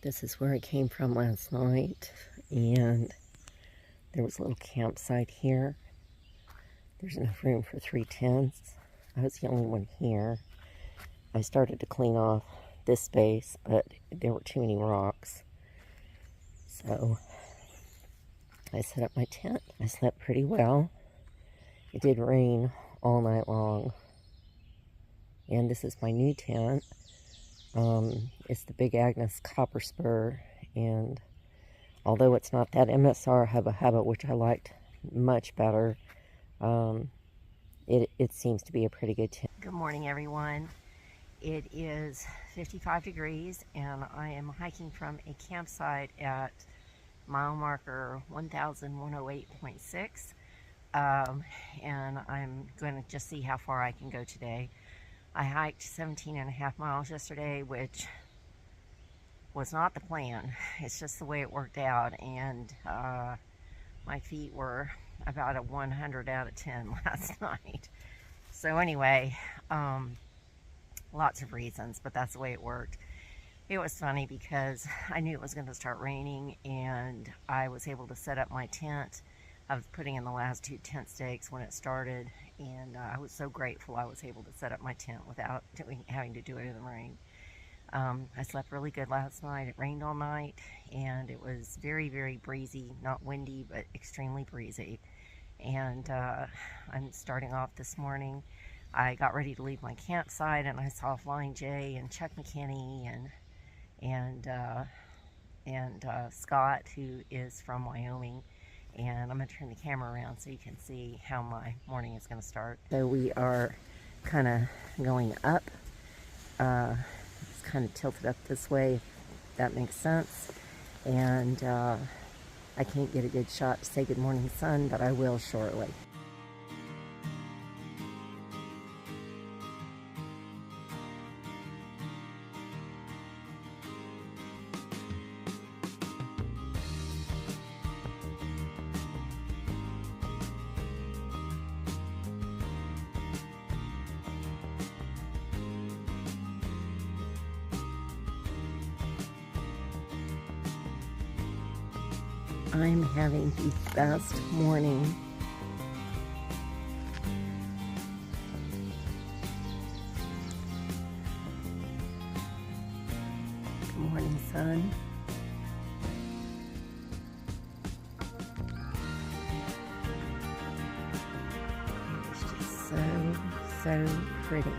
This is where I came from last night, and there was a little campsite here. There's enough room for 3 tents. I was the only one here. I started to clean off this space, but there were too many rocks. So I set up my tent. I slept pretty well. It did rain all night long. And this is my new tent. It's the Big Agnes Copper Spur, and although it's not that MSR Hubba Hubba, which I liked much better, it seems to be a pretty good tent. Good morning, everyone. It is 55 degrees, and I am hiking from a campsite at mile marker 1108.6, and I'm going to just see how far I can go today. I hiked 17.5 miles yesterday, which was not the plan. It's just the way it worked out, and my feet were about a 100 out of 10 last night. So anyway, lots of reasons, but that's the way it worked. It was funny because I knew it was going to start raining, and I was able to set up my tent. I was putting in the last 2 tent stakes when it started, and I was so grateful I was able to set up my tent without having to do it in the rain. I slept really good last night. It rained all night, and it was very, very breezy, not windy, but extremely breezy. And I'm starting off this morning. I got ready to leave my campsite, and I saw Flying J and Chuck McKinney and Scott, who is from Wyoming. And I'm going to turn the camera around so you can see how my morning is going to start. So we are kind of going up. It's kind of tilted up this way, if that makes sense. And I can't get a good shot to say good morning, sun, but I will shortly. I'm having the best morning. Good morning, sun. It's just so pretty.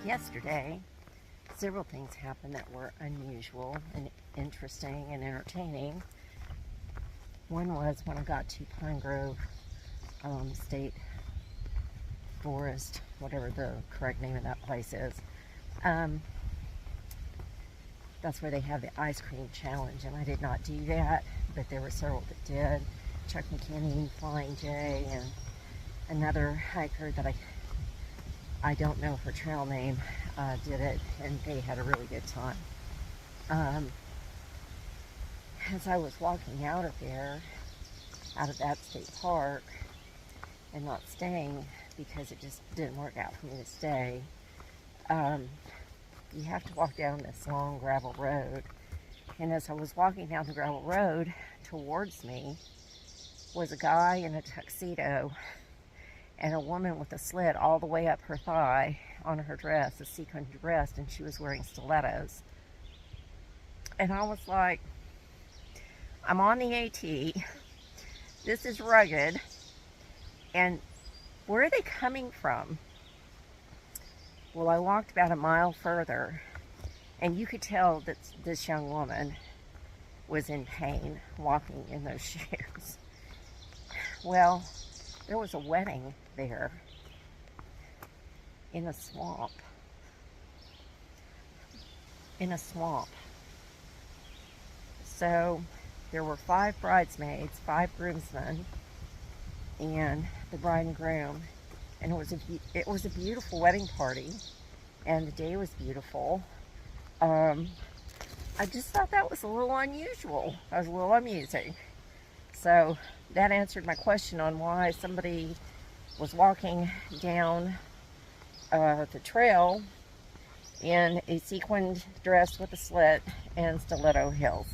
Yesterday, several things happened that were unusual and interesting and entertaining. One was when I got to Pine Grove State Forest, whatever the correct name of that place is. That's where they have the ice cream challenge, and I did not do that, but there were several that did. Chuck McKinney, Flying J, and another hiker that I don't know her trail name did it, and they had a really good time. As I was walking out of there, out of that state park, and not staying because it just didn't work out for me to stay, you have to walk down this long gravel road. And as I was walking down the gravel road, towards me was a guy in a tuxedo and a woman with a slit all the way up her thigh on her dress, a sequin dress, and she was wearing stilettos. And I was like, I'm on the AT, this is rugged, and where are they coming from? Well, I walked about a mile further, and you could tell that this young woman was in pain walking in those shoes. Well, there was a wedding there in a swamp. So there were 5 bridesmaids, 5 groomsmen, and the bride and groom, and it was a beautiful wedding party, and the day was beautiful. I just thought that was a little unusual. That was a little amusing. So that answered my question on why somebody was walking down the trail in a sequined dress with a slit and stiletto heels.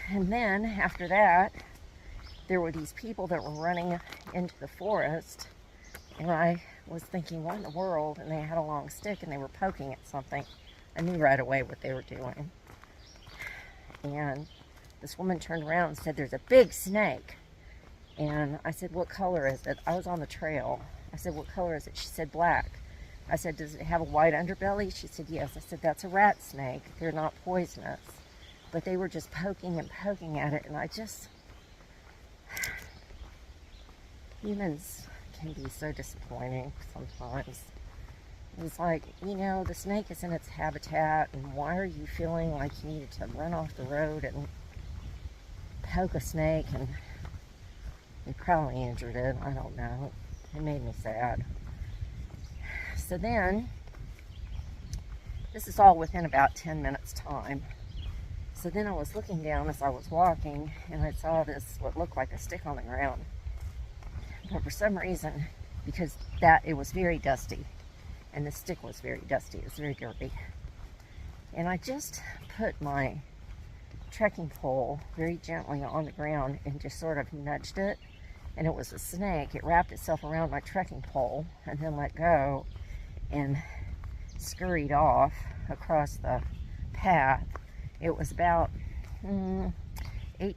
And then after that, there were these people that were running into the forest, and I was thinking, what in the world? And they had a long stick and they were poking at something. I knew right away what they were doing. And this woman turned around and said, there's a big snake. And I said, what color is it? I was on the trail. I said, what color is it? She said, black. I said, does it have a white underbelly? She said, yes. I said, that's a rat snake. They're not poisonous. But they were just poking and poking at it, and I just... Humans can be so disappointing sometimes. It's like, you know, the snake is in its habitat, and why are you feeling like you needed to run off the road and poke a snake? And they probably injured it. I don't know. It made me sad. So then, this is all within about 10 minutes time. So then I was looking down as I was walking, and I saw this, what looked like a stick on the ground. But for some reason, because it was very dusty, and the stick was very dusty, it was very dirty. And I just put my trekking pole very gently on the ground and just sort of nudged it, and it was a snake. It wrapped itself around my trekking pole and then let go and scurried off across the path. It was about 8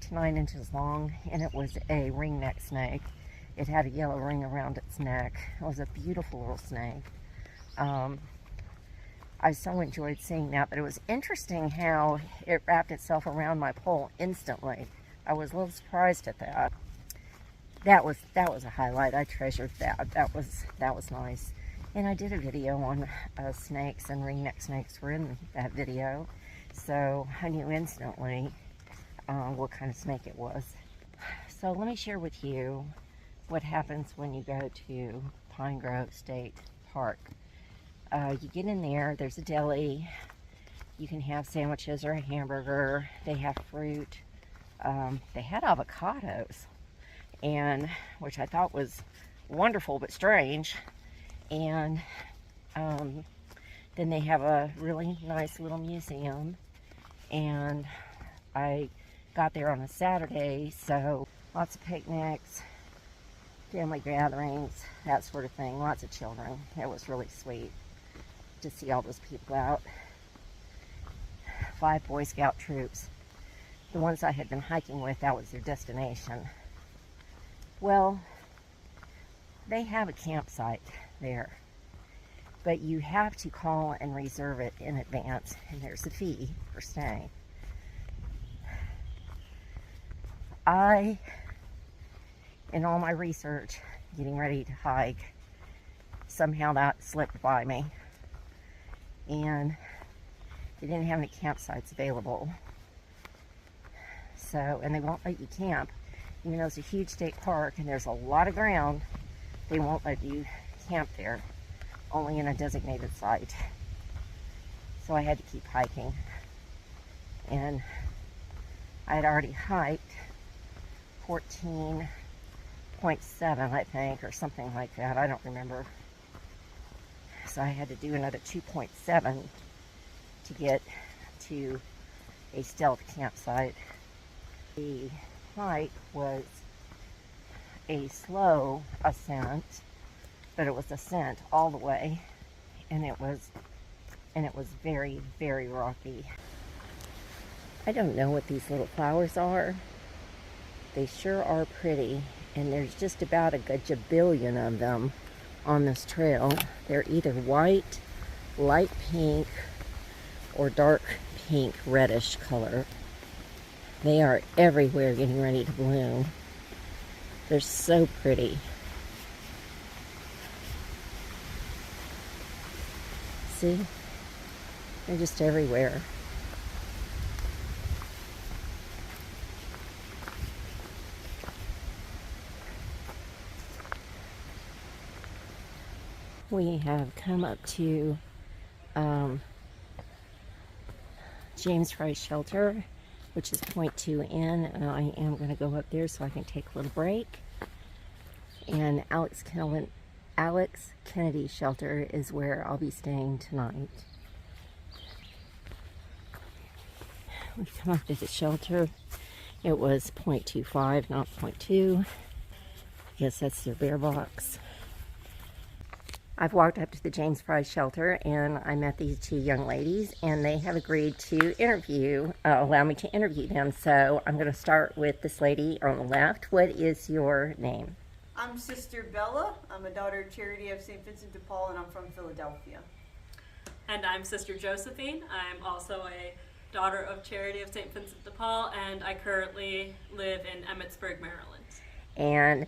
to 9 inches long, and it was a ringneck snake. It had a yellow ring around its neck. It was a beautiful little snake. I so enjoyed seeing that, but it was interesting how it wrapped itself around my pole instantly. I was a little surprised at that. That was a highlight. I treasured that. That was nice. And I did a video on snakes, and ringneck snakes were in that video. So I knew instantly what kind of snake it was. So let me share with you what happens when you go to Pine Grove State Park. You get in there, there's a deli. You can have sandwiches or a hamburger. They have fruit. They had avocados, and which I thought was wonderful but strange. And then they have a really nice little museum, and I got there on a Saturday, so lots of picnics, family gatherings, that sort of thing, lots of children. It was really sweet to see all those people out. 5 Boy Scout troops. The ones I had been hiking with, that was their destination. Well, they have a campsite there, but you have to call and reserve it in advance, and there's a fee for staying. In all my research, getting ready to hike, somehow that slipped by me, and they didn't have any campsites available. So, and they won't let you camp, even though it's a huge state park and there's a lot of ground. They won't let you camp there, only in a designated site. So I had to keep hiking, and I had already hiked 14.7, I think, or something like that. I don't remember. So I had to do another 2.7 to get to a stealth campsite. The hike was a slow ascent, but it was ascent all the way, and it was very, very rocky. I don't know what these little flowers are. They sure are pretty, and there's just about a gajabillion of them on this trail. They're either white, light pink, or dark pink, reddish color. They are everywhere getting ready to bloom. They're so pretty. See? They're just everywhere. We have come up to James Fry's shelter, which is point 2 in, and I am going to go up there so I can take a little break. And Alex Kennedy's shelter is where I'll be staying tonight. we come up to the shelter. It was 0.25, not 0.2. I guess that's their bear box. I've walked up to the James Fry shelter and I met these two young ladies, and they have agreed to allow me to interview them. So I'm going to start with this lady on the left. What is your name? I'm Sister Bella. I'm a daughter of Charity of St. Vincent de Paul, and I'm from Philadelphia. And I'm Sister Josephine. I'm also a daughter of Charity of St. Vincent de Paul, and I currently live in Emmitsburg, Maryland. And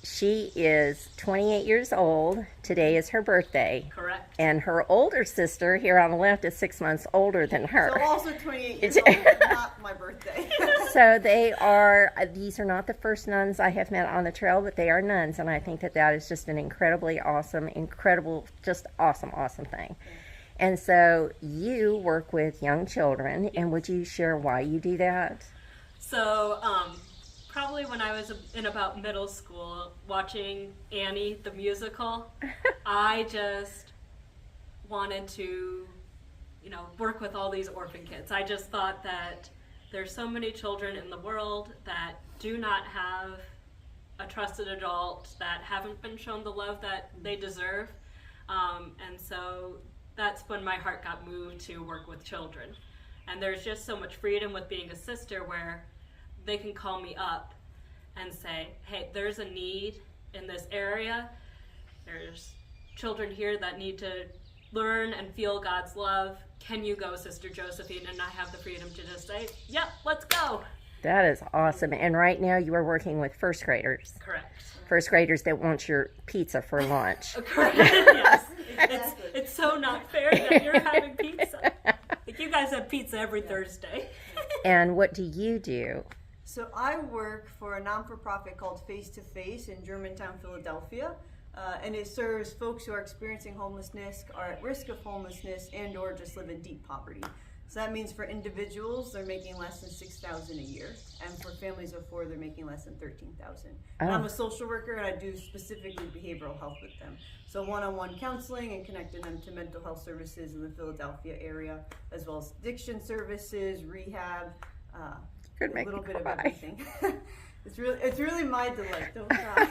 she is 28 years old. Today is her birthday. Correct. And her older sister here on the left is 6 months older than her. So also 28 years old, but not my birthday. So these are not the first nuns I have met on the trail, but they are nuns. And I think that is just an incredibly awesome, just awesome thing. And so you work with young children, and would you share why you do that? So, probably when I was in about middle school, watching Annie, the musical, I just wanted to, work with all these orphan kids. I just thought that there's so many children in the world that do not have a trusted adult, that haven't been shown the love that they deserve. And so that's when my heart got moved to work with children. And there's just so much freedom with being a sister where they can call me up and say, hey, there's a need in this area. There's children here that need to learn and feel God's love. Can you go, Sister Josephine? And I have the freedom to just say, yep, let's go. That is awesome. And right now you are working with first graders. Correct. First graders that want your pizza for lunch. Correct, yes. It's so not fair that you're having pizza. Like, you guys have pizza every Thursday. And what do you do? So I work for a non-for-profit called Face to Face in Germantown, Philadelphia. And it serves folks who are experiencing homelessness, are at risk of homelessness, and or just live in deep poverty. So that means for individuals, they're making less than $6,000 a year, and for families of 4, they're making less than $13,000. And I'm a social worker, and I do specifically behavioral health with them. So one-on-one counseling and connecting them to mental health services in the Philadelphia area, as well as addiction services, rehab, a little bit of everything. It's really my delight. Don't cry.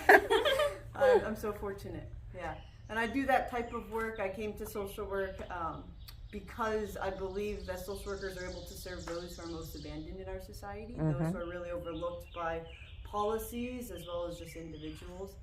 I'm so fortunate. Yeah, and I do that type of work. I came to social work because I believe that social workers are able to serve those who are most abandoned in our society, those who are really overlooked by policies as well as just individuals.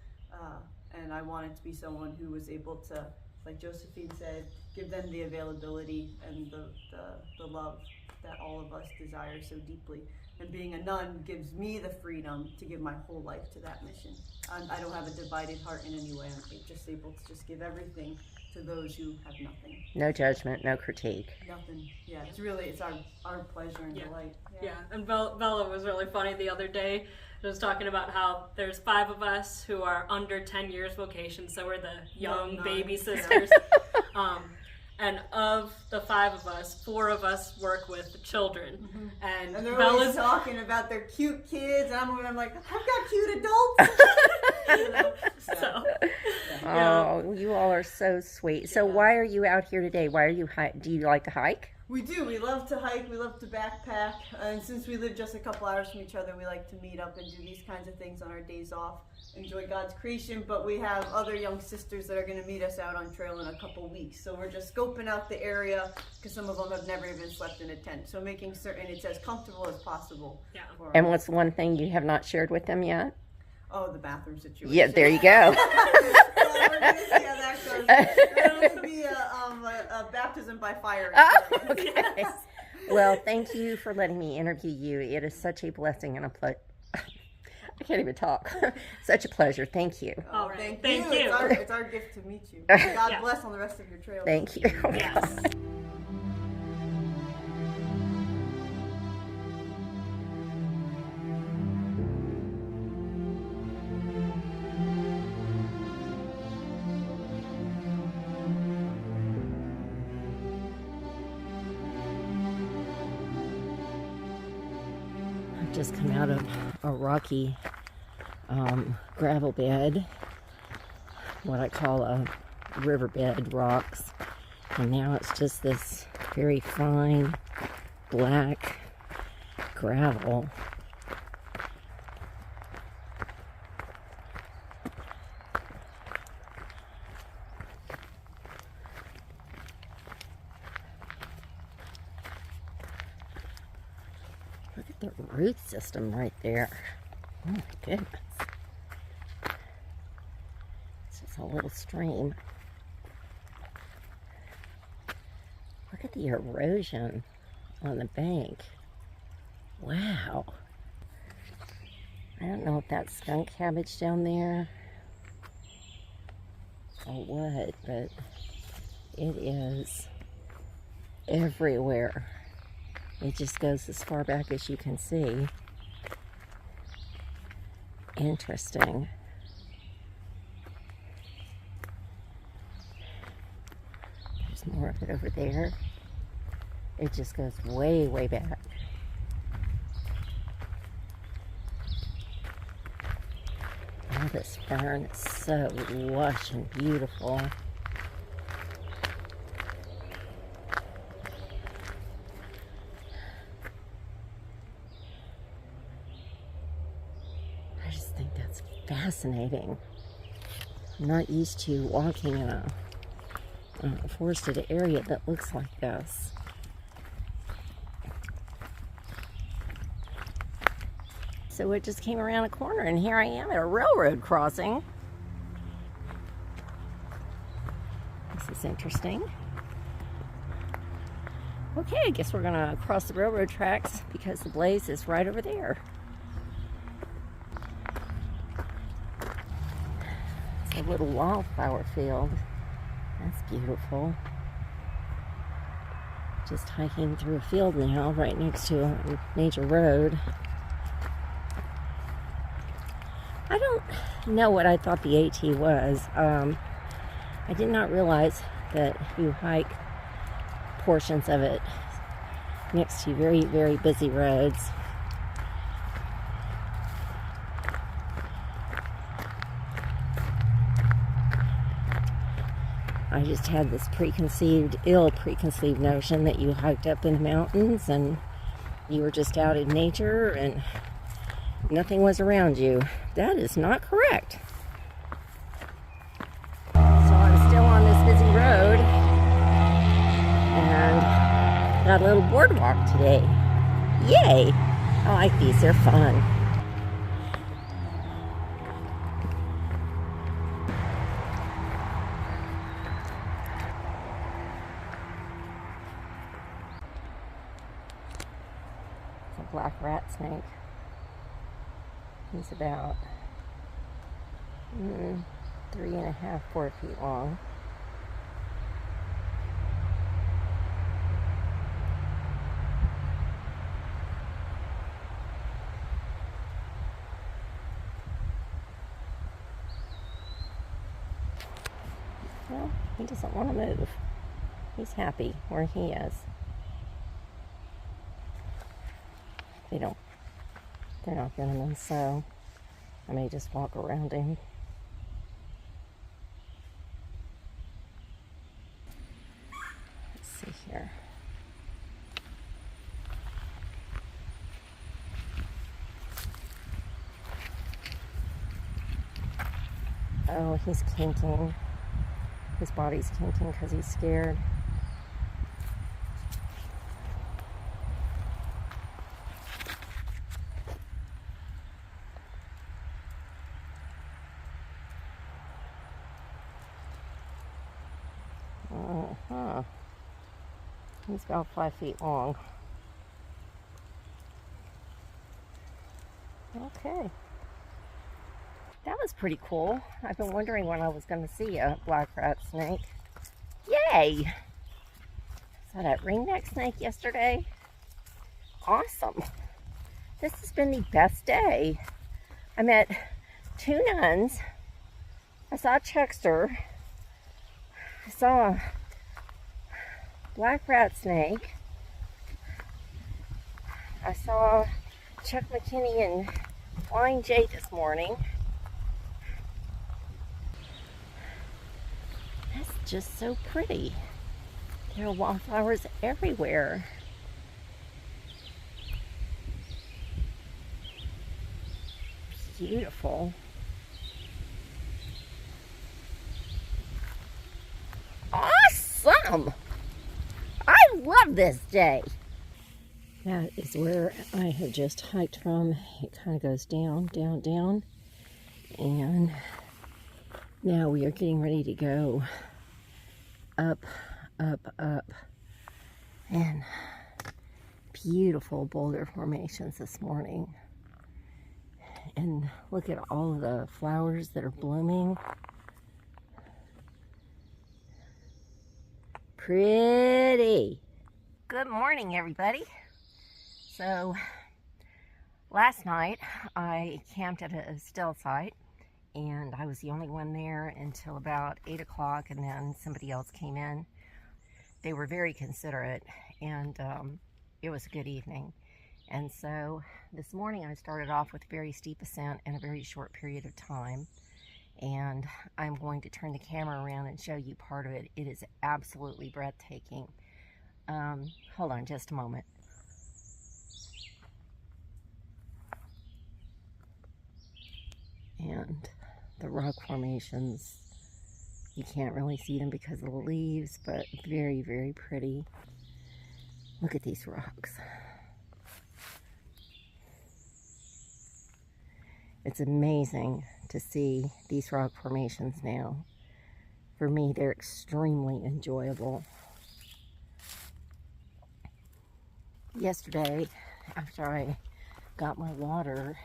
And I wanted to be someone who was able to, like Josephine said, give them the availability and the love that all of us desire so deeply. And being a nun gives me the freedom to give my whole life to that mission. I don't have a divided heart in any way. I'm just able to just give everything to those who have nothing. No judgment, no critique. Nothing. Yeah, it's our pleasure and delight. Yeah, and Bella was really funny the other day. She was talking about how there's 5 of us who are under 10 years vocation, so we're the young baby sisters. And of the 5 of us, 4 of us work with children. And they're Bella's always talking about their cute kids. And I'm like, I've got cute adults. Oh, you all are so sweet. So why are you out here today? Do you like to hike? We do. We love to hike. We love to backpack. And since we live just a couple hours from each other, we like to meet up and do these kinds of things on our days off. Enjoy God's creation. But we have other young sisters that are going to meet us out on trail in a couple weeks. So we're just scoping out the area because some of them have never even slept in a tent. So making certain it's as comfortable as possible. Yeah. And what's one thing you have not shared with them yet? Oh, the bathroom situation. Yeah, there you go. We're going to see how that goes. There's going to be a baptism by fire. Oh, okay. Yes. Well, thank you for letting me interview you. It is such a blessing and a pleasure. I can't even talk. Such a pleasure. Thank you. Oh, thank you. It's our gift to meet you. God bless on the rest of your trail. Thank you. Yes. Just come out of a rocky gravel bed, what I call a riverbed rocks, and now it's just this very fine black gravel. Look at the root system right there. Oh my goodness. It's just a little stream. Look at the erosion on the bank. Wow. I don't know if that's skunk cabbage down there or what, but it is everywhere. It just goes as far back as you can see. Interesting. There's more of it over there. It just goes way, way back. Oh, this fern is so lush and beautiful. I just think that's fascinating. I'm not used to walking in a forested area that looks like this. So it just came around a corner and here I am at a railroad crossing. This is interesting. Okay, I guess we're gonna cross the railroad tracks because the blaze is right over there. It's a little wildflower field. That's beautiful. Just hiking through a field now right next to a major road. I don't know what I thought the AT was. I did not realize that you hike portions of it next to very, very busy roads. I just had this ill preconceived notion that you hiked up in the mountains and you were just out in nature and nothing was around you. That is not correct. So I'm still on this busy road and got a little boardwalk today. Yay! I like these, they're fun. It's a black rat snake. He's about 3.5, 4 feet long. Well, he doesn't want to move. He's happy where he is. They're not venomous, so I may just walk around him. Let's see here. Oh, he's kinking. His body's kinking because he's scared. He's about 5 feet long. Okay. That was pretty cool. I've been wondering when I was going to see a black rat snake. Yay! Saw that ringneck snake yesterday. Awesome. This has been the best day. I met 2 nuns. I saw a chuckster. I saw a black rat snake. I saw Chuck McKinney and Flying J this morning. That's just so pretty. There are wildflowers everywhere. beautiful. Awesome! I love this day. That is where I have just hiked from. It kind of goes down, down, down. And now we are getting ready to go up, up, up. And beautiful boulder formations this morning. And look at all of the flowers that are blooming. Pretty. Good morning, everybody. So last night I camped at a still site, and I was the only one there until about 8 o'clock, and then somebody else came in. They were very considerate, and it was a good evening. And so this morning I started off with a very steep ascent in a very short period of time, and I'm going to turn the camera around and show you part of it. It is absolutely breathtaking. Hold on just a moment. And the rock formations, you can't really see them because of the leaves, but very, very pretty. Look at these rocks. It's amazing to see these rock formations now. For me, they're extremely enjoyable. Yesterday, after I got my water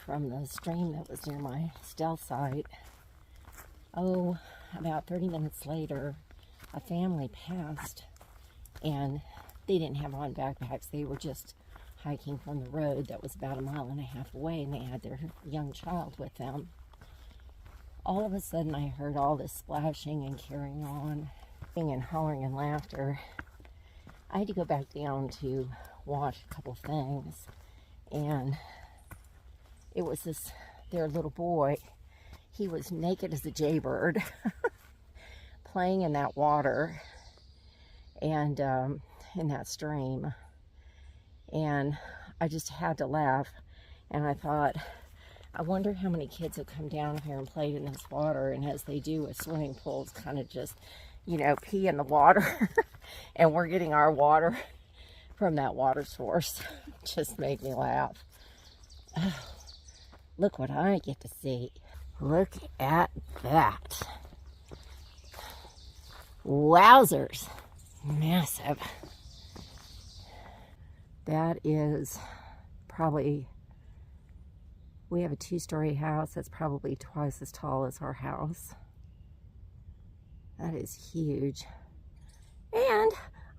from the stream that was near my still site, about 30 minutes later, a family passed, and they didn't have on backpacks. They were just hiking from the road that was about 1.5 miles away, and they had their young child with them. All of a sudden, I heard all this splashing and carrying on, and hollering and laughter. I had to go back down to wash a couple things, and it was their little boy. He was naked as a jaybird, playing in that water and in that stream. And I just had to laugh, and I thought, I wonder how many kids have come down here and played in this water, and as they do with swimming pools, kind of just, pee in the water. And we're getting our water from that water source. Just made me laugh. Oh, look what I get to see. Look at that. Wowzers. Massive. That is probably, we have a 2-story house that's probably twice as tall as our house. That is huge. And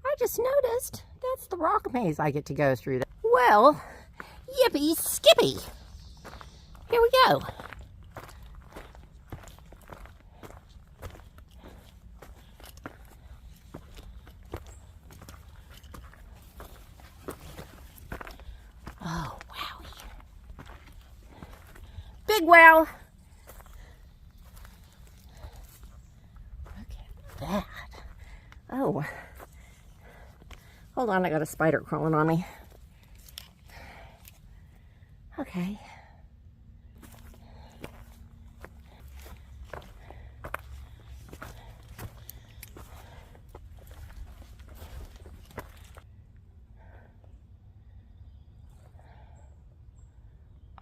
I just noticed that's the rock maze I get to go through. Well, yippee skippy. Here we go. Oh, wowie. Big wow. Look at that. Oh. Hold on, I got a spider crawling on me. Okay.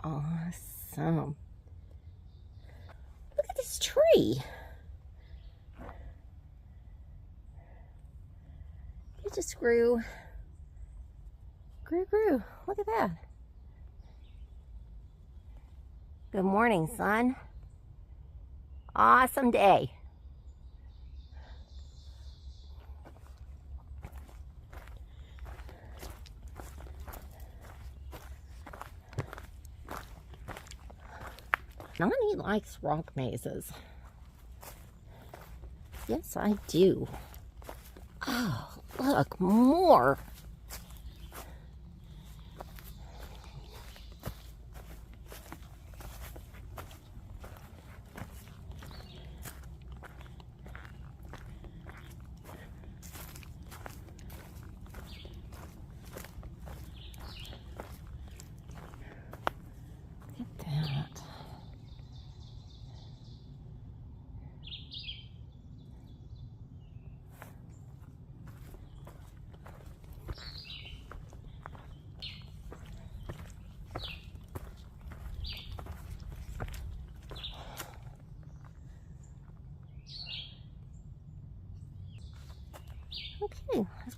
Awesome. Look at this tree. It just grew. Grew. Look at that. Good morning, son. Awesome day. Nonnie likes rock mazes. Yes, I do. Oh, look, more. Look at that.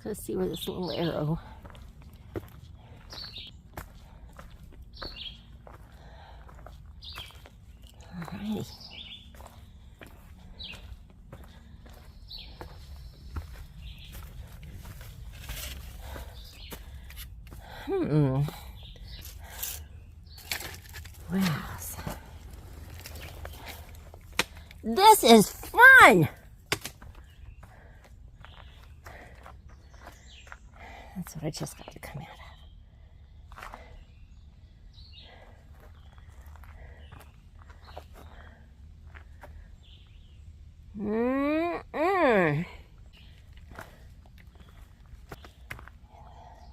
go see where this little arrow. Alrighty. Wow. This is fun! That's what I just got to come out of.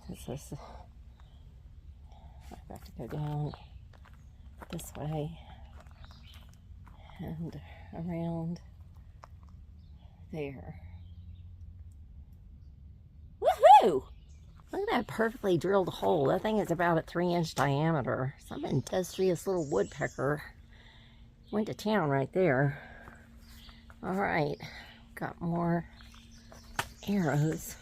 This is... I have to go down this way and around there. Woohoo! Look at that perfectly drilled hole. That thing is about a 3-inch diameter. Some industrious little woodpecker went to town right there. All right, got more arrows.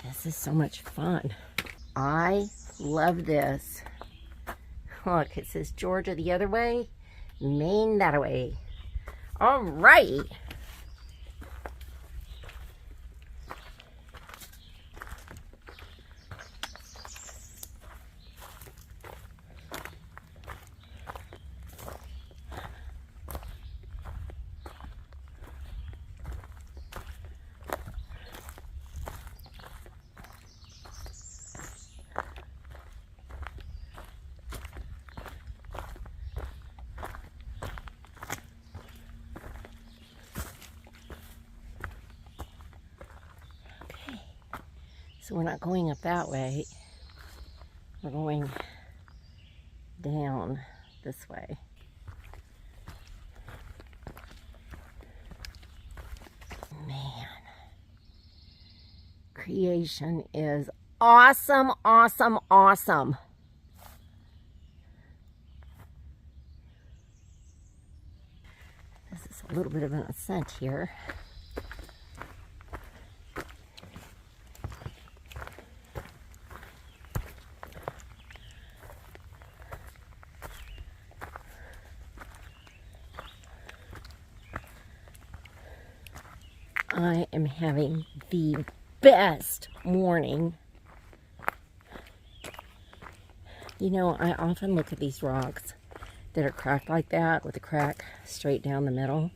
This is so much fun. I love this. Look, it says Georgia the other way, Maine that way. All right. So we're not going up that way. We're going down this way. Man, creation is awesome, awesome, awesome. This is a little bit of an ascent here. I am having the best morning. You know, I often look at these rocks that are cracked like that with a crack straight down the middle,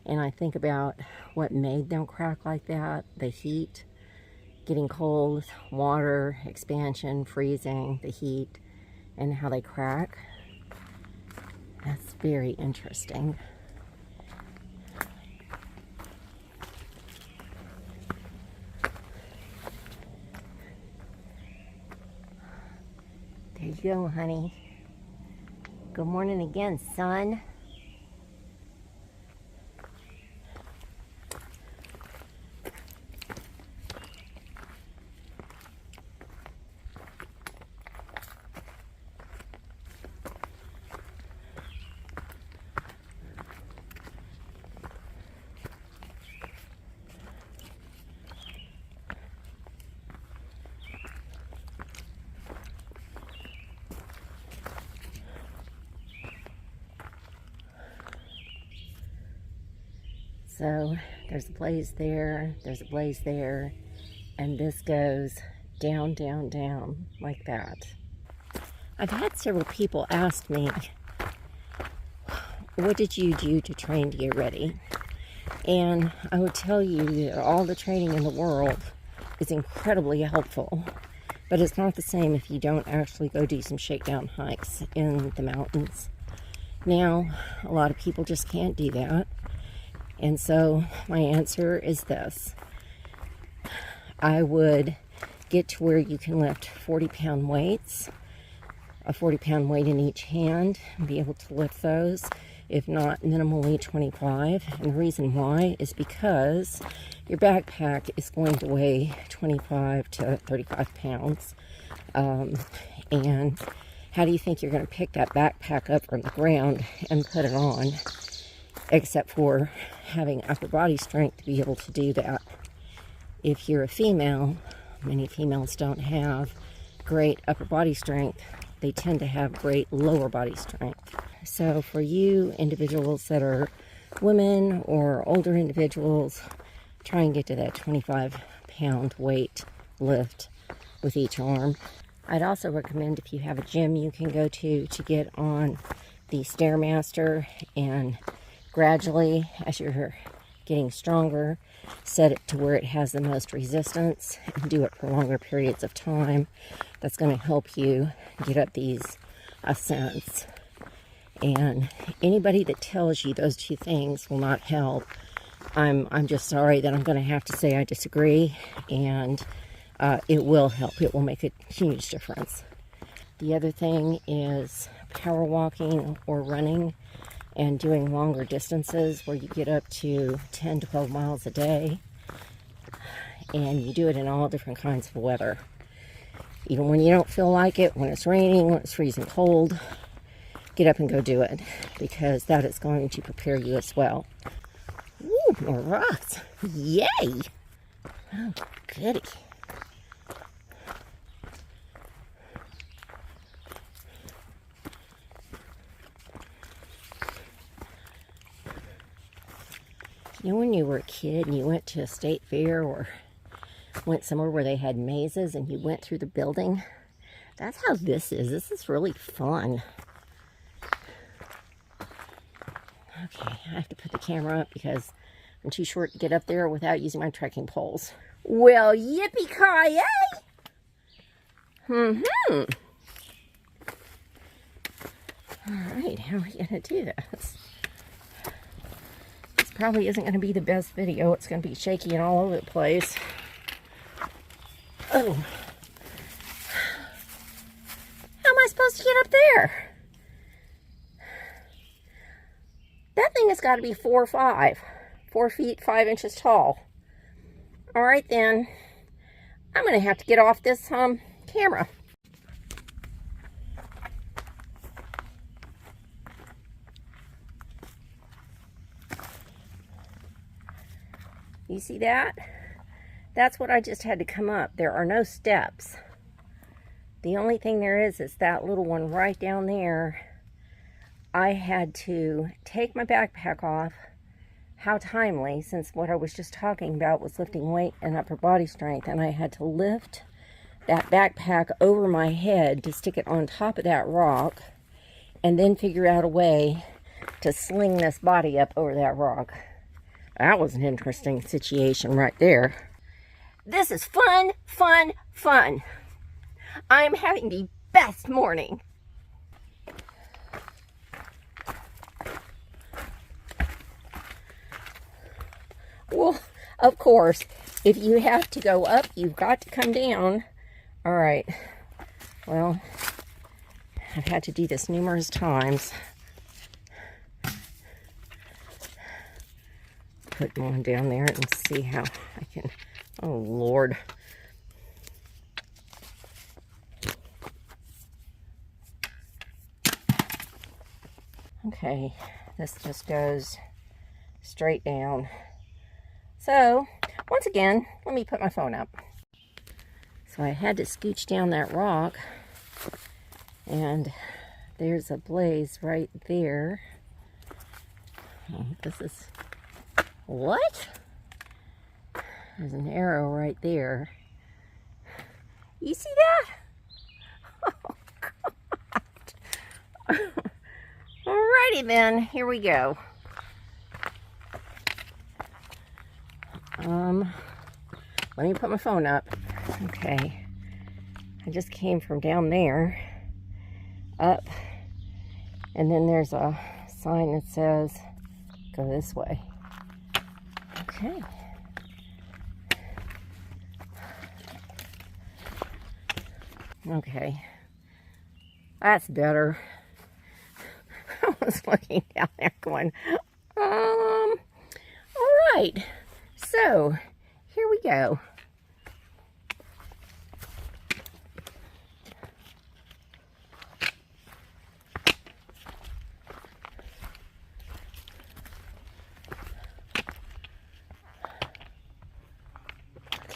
and I think about what made them crack like that. The heat, getting cold, water, expansion, freezing, the heat, and how they crack. That's very interesting. There you go, honey. Good morning again, son. So there's a blaze there, there's a blaze there, and this goes down, down, down like that. I've had several people ask me, what did you do to train to get ready? And I would tell you that all the training in the world is incredibly helpful, but it's not the same if you don't actually go do some shakedown hikes in the mountains. Now, a lot of people just can't do that. And so my answer is this. I would get to where you can lift 40-pound weights, a 40-pound weight in each hand, and be able to lift those, if not minimally 25. And the reason why is because your backpack is going to weigh 25 to 35 pounds. And how do you think you're going to pick that backpack up from the ground and put it on? except for having upper body strength to be able to do that. If you're a female, many females don't have great upper body strength. They tend to have great lower body strength. So for you individuals that are women or older individuals, try and get to that 25-pound weight lift with each arm. I'd also recommend, if you have a gym you can go to get on the Stairmaster, and gradually, as you're getting stronger, set it to where it has the most resistance and do it for longer periods of time. That's going to help you get up these ascents. And anybody that tells you those two things will not help, I'm just sorry that I'm going to have to say I disagree, and it will help. It will make a huge difference. The other thing is power walking or running and doing longer distances where you get up to 10, 12 miles a day, and you do it in all different kinds of weather. Even when you don't feel like it, when it's raining, when it's freezing cold, get up and go do it, because that is going to prepare you as well. Ooh, more rocks. Yay! Oh, goody. You know, when you were a kid and you went to a state fair or went somewhere where they had mazes and you went through the building? That's how this is. This is really fun. Okay, I have to put the camera up because I'm too short to get up there without using my trekking poles. Well, yippee-ki-yay! All right, how are we going to do this? This probably isn't going to be the best video. It's going to be shaky and all over the place. Oh. How am I supposed to get up there? That thing has got to be 4 feet 5 inches tall. All right then, I'm going to have to get off this camera. You see that? That's what I just had to come up. There are no steps. The only thing there is that little one right down there. I had to take my backpack off. How timely, since what I was just talking about was lifting weight and upper body strength, and I had to lift that backpack over my head to stick it on top of that rock, and then figure out a way to sling this body up over that rock. That was an interesting situation right there. This is fun, fun, fun. I'm having the best morning. Well, of course, if you have to go up, you've got to come down. All right. Well, I've had to do this numerous times. Put one down there and see how I can. Oh, Lord. Okay, this just goes straight down. So, once again, let me put my phone up. So I had to scooch down that rock, and there's a blaze right there. Oh, this is, what? There's an arrow right there. You see that? Oh, God. Alrighty then, here we go. Let me put my phone up. Okay. I just came from down there, up, and then there's a sign that says, go this way. Okay. Okay. That's better. I was looking down there going, all right. So, here we go.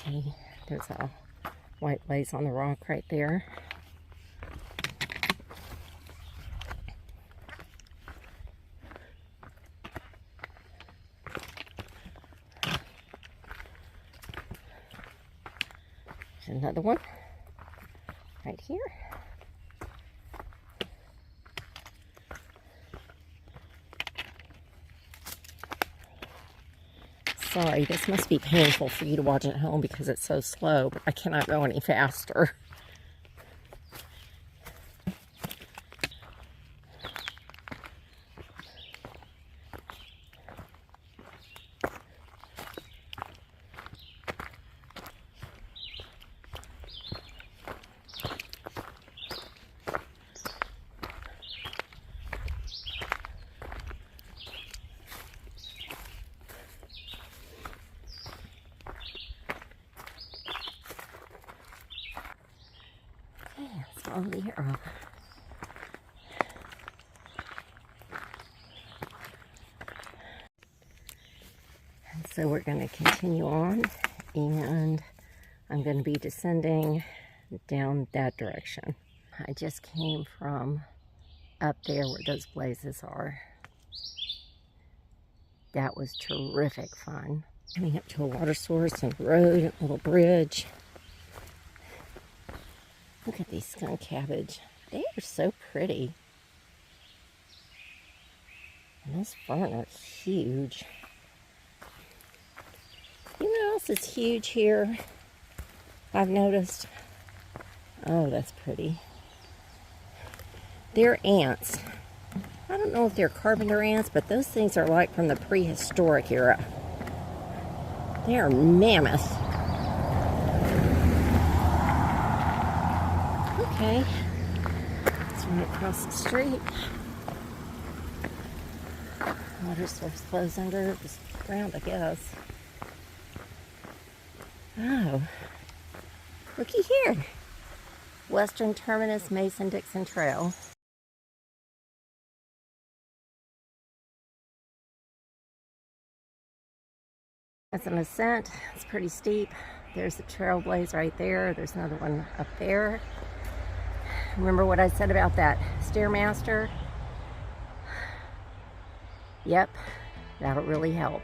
Okay, there's a white blaze on the rock right there. There's another one right here. Sorry, this must be painful for you to watch at home because it's so slow, but I cannot go any faster. Follow the arrow. And so we're going to continue on, and I'm going to be descending down that direction. I just came from up there where those blazes are. That was terrific fun. Coming up to a water source and a road, a little bridge. Look at these skunk cabbage. They are so pretty. And those ferns are huge. You know what else is huge here? I've noticed. Oh, that's pretty. They're ants. I don't know if they're carpenter ants, but those things are like from the prehistoric era. They are mammoth. Okay, let's run across the street. Water source flows under the ground, I guess. Oh, looky here. Western Terminus Mason-Dixon Trail. It's an ascent. It's pretty steep. There's the trailblaze right there. There's another one up there. Remember what I said about that Stairmaster? Yep, that'll really help.